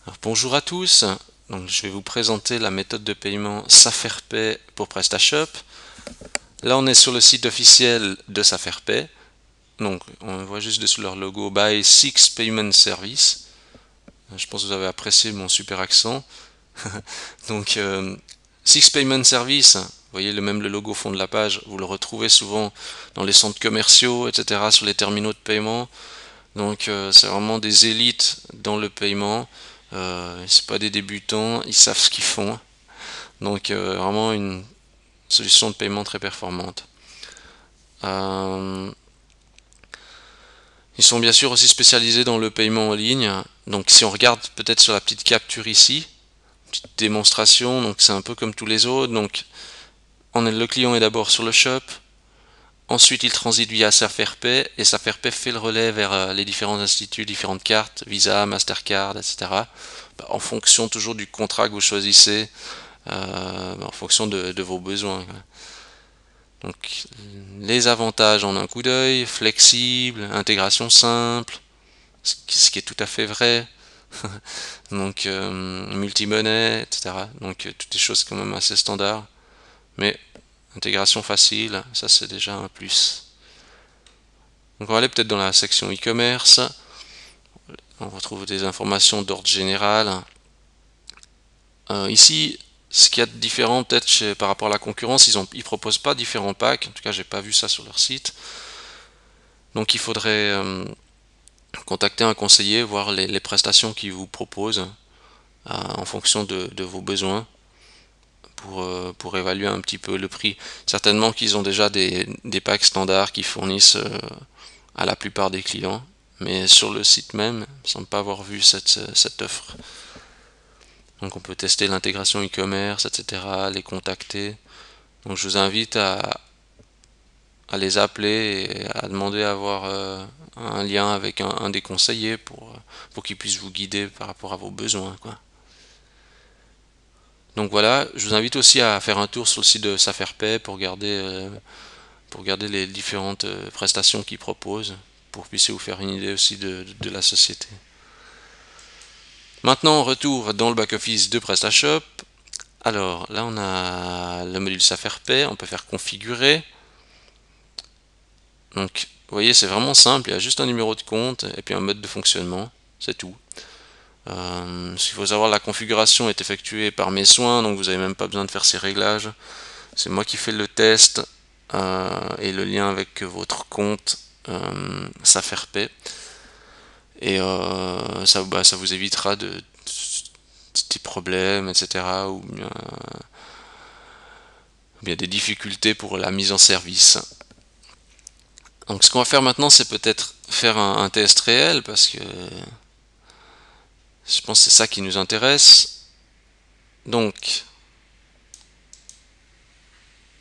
Alors, bonjour à tous, donc, je vais vous présenter la méthode de paiement Saferpay pour PrestaShop. Là on est sur le site officiel de Saferpay, donc on voit juste dessus leur logo By Six Payment Service. Je pense que vous avez apprécié mon super accent. Donc Six Payment Service, vous voyez même le logo au fond de la page, vous le retrouvez souvent dans les centres commerciaux, etc., sur les terminaux de paiement. Donc c'est vraiment des élites dans le paiement. C'est pas des débutants, ils savent ce qu'ils font. Donc vraiment une solution de paiement très performante. Euh, Ils sont bien sûr aussi spécialisés dans le paiement en ligne. Donc si on regarde peut-être sur la petite capture ici, petite démonstration, donc c'est un peu comme tous les autres. Donc le client est d'abord sur le shop, ensuite il transite via Saferpay et Saferpay fait le relais vers les différents instituts, différentes cartes, Visa, Mastercard, etc. En fonction toujours du contrat que vous choisissez, en fonction de vos besoins. Donc les avantages en un coup d'œil, flexible, intégration simple, ce qui est tout à fait vrai. Donc multi-monnaie, etc. Donc toutes des choses quand même assez standards. Mais intégration facile, ça c'est déjà un plus. Donc on va aller peut-être dans la section e-commerce. On retrouve des informations d'ordre général. Ici, ce qu'il y a de différent peut-être par rapport à la concurrence, ils proposent pas différents packs. En tout cas, j'ai pas vu ça sur leur site. Donc il faudrait contacter un conseiller, voir les prestations qu'ils vous proposent en fonction de vos besoins pour évaluer un petit peu le prix. Certainement qu'ils ont déjà des packs standards qui fournissent à la plupart des clients, mais sur le site même, il ne semble pas avoir vu cette offre. Donc on peut tester l'intégration e-commerce, etc., les contacter. Donc je vous invite à les appeler et à demander à avoir un lien avec un des conseillers pour qu'ils puissent vous guider par rapport à vos besoins, quoi. Donc voilà, je vous invite aussi à faire un tour sur le site de Saferpay pour regarder les différentes prestations qu'ils proposent, pour que vous puissiez vous faire une idée aussi de la société. Maintenant, retour dans le back-office de PrestaShop. Alors là, on a le module Saferpay, on peut faire configurer. Donc, vous voyez, c'est vraiment simple, il y a juste un numéro de compte et puis un mode de fonctionnement, c'est tout. Ce qu'il faut savoir, la configuration est effectuée par mes soins, donc vous n'avez même pas besoin de faire ces réglages. C'est moi qui fais le test et le lien avec votre compte Saferpay. Et ça vous évitera de petits problèmes, etc. Ou bien des difficultés pour la mise en service. Donc ce qu'on va faire maintenant, c'est peut-être faire un test réel, parce que je pense que c'est ça qui nous intéresse. Donc,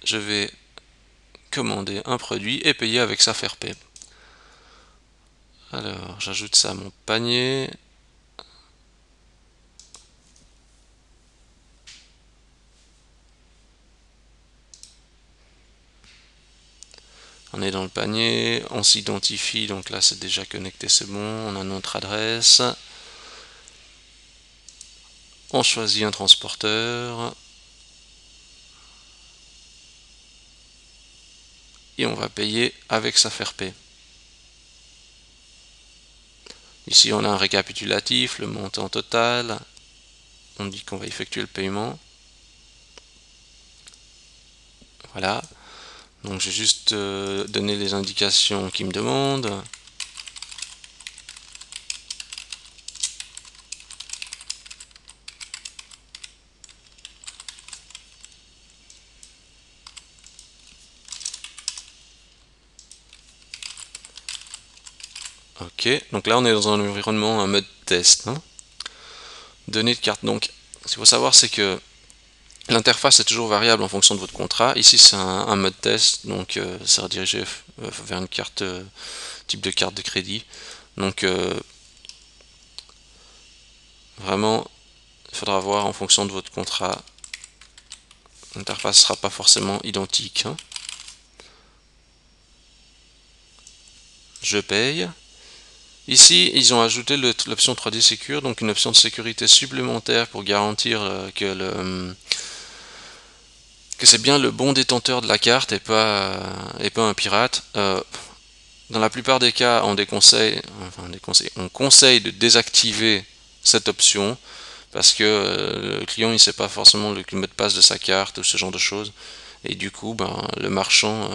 je vais commander un produit et payer avec Saferpay. Alors, j'ajoute ça à mon panier. On est dans le panier, on s'identifie, donc là c'est déjà connecté, c'est bon, on a notre adresse. On choisit un transporteur. Et on va payer avec Saferpay. Ici on a un récapitulatif, le montant total. On dit qu'on va effectuer le paiement. Voilà. Donc j'ai juste donné les indications qu'il me demande. Ok, donc là on est dans un environnement, un mode test, hein. Données de carte. Donc ce qu'il faut savoir, c'est que l'interface est toujours variable en fonction de votre contrat. Ici c'est un mode test, donc ça va diriger vers une carte, type de carte de crédit. Donc vraiment, il faudra voir en fonction de votre contrat. L'interface ne sera pas forcément identique, hein. « Je paye ». Ici, ils ont ajouté l'option 3D Secure, donc une option de sécurité supplémentaire pour garantir que c'est bien le bon détenteur de la carte et pas un pirate. Dans la plupart des cas, on conseille de désactiver cette option parce que le client il sait pas forcément le mot de passe de sa carte ou ce genre de choses, et du coup le marchand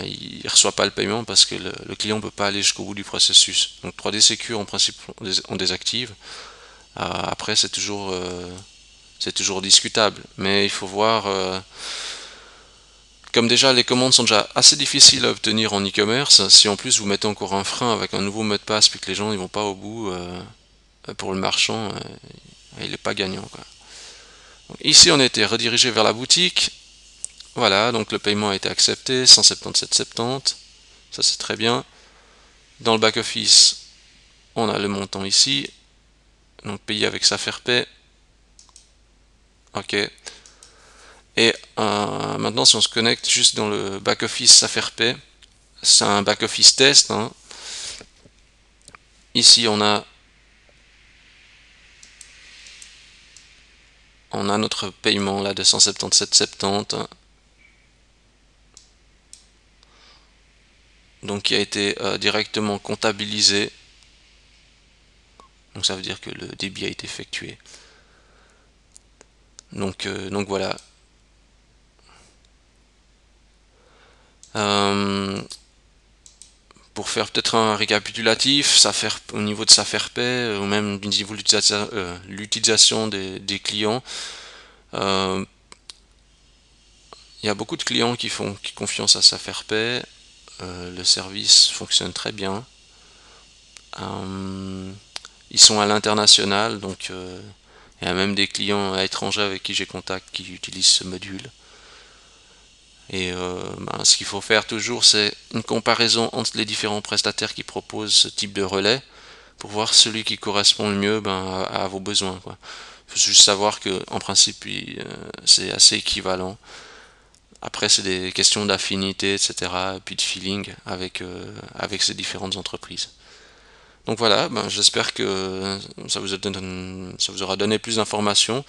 il reçoit pas le paiement parce que le client peut pas aller jusqu'au bout du processus. Donc 3D Secure en principe on désactive. Après c'est toujours discutable, mais il faut voir comme déjà les commandes sont déjà assez difficiles à obtenir en e-commerce, si en plus vous mettez encore un frein avec un nouveau mot de passe puis que les gens ils vont pas au bout, pour le marchand il n'est pas gagnant quoi. Donc, ici on a été redirigé vers la boutique. Voilà, donc le paiement a été accepté, 177,70, ça c'est très bien. Dans le back-office, on a le montant ici, donc payé avec Saferpay. Ok. Et maintenant, si on se connecte juste dans le back-office Saferpay, c'est un back-office test, hein. Ici, on a notre paiement là de 177,70. Donc qui a été directement comptabilisé. Donc ça veut dire que le débit a été effectué. Donc voilà. Pour faire peut-être un récapitulatif, au niveau de Saferpay, ou même au niveau de l'utilisation des clients, il y a beaucoup de clients qui font confiance à Saferpay. Le service fonctionne très bien. Ils sont à l'international, donc il y a même des clients à étrangers avec qui j'ai contact qui utilisent ce module. Et ce qu'il faut faire toujours, c'est une comparaison entre les différents prestataires qui proposent ce type de relais pour voir celui qui correspond le mieux à vos besoins, quoi. Il faut juste savoir que en principe, c'est assez équivalent. Après, c'est des questions d'affinité, etc., et puis de feeling avec ces différentes entreprises. Donc voilà, j'espère que ça vous aura donné plus d'informations.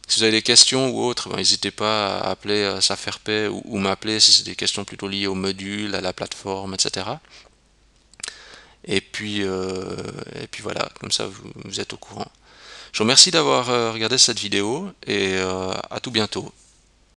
Si vous avez des questions ou autres, n'hésitez pas à appeler Saferpay ou m'appeler si c'est des questions plutôt liées au module, à la plateforme, etc. Et puis voilà, comme ça vous êtes au courant. Je vous remercie d'avoir regardé cette vidéo et à tout bientôt.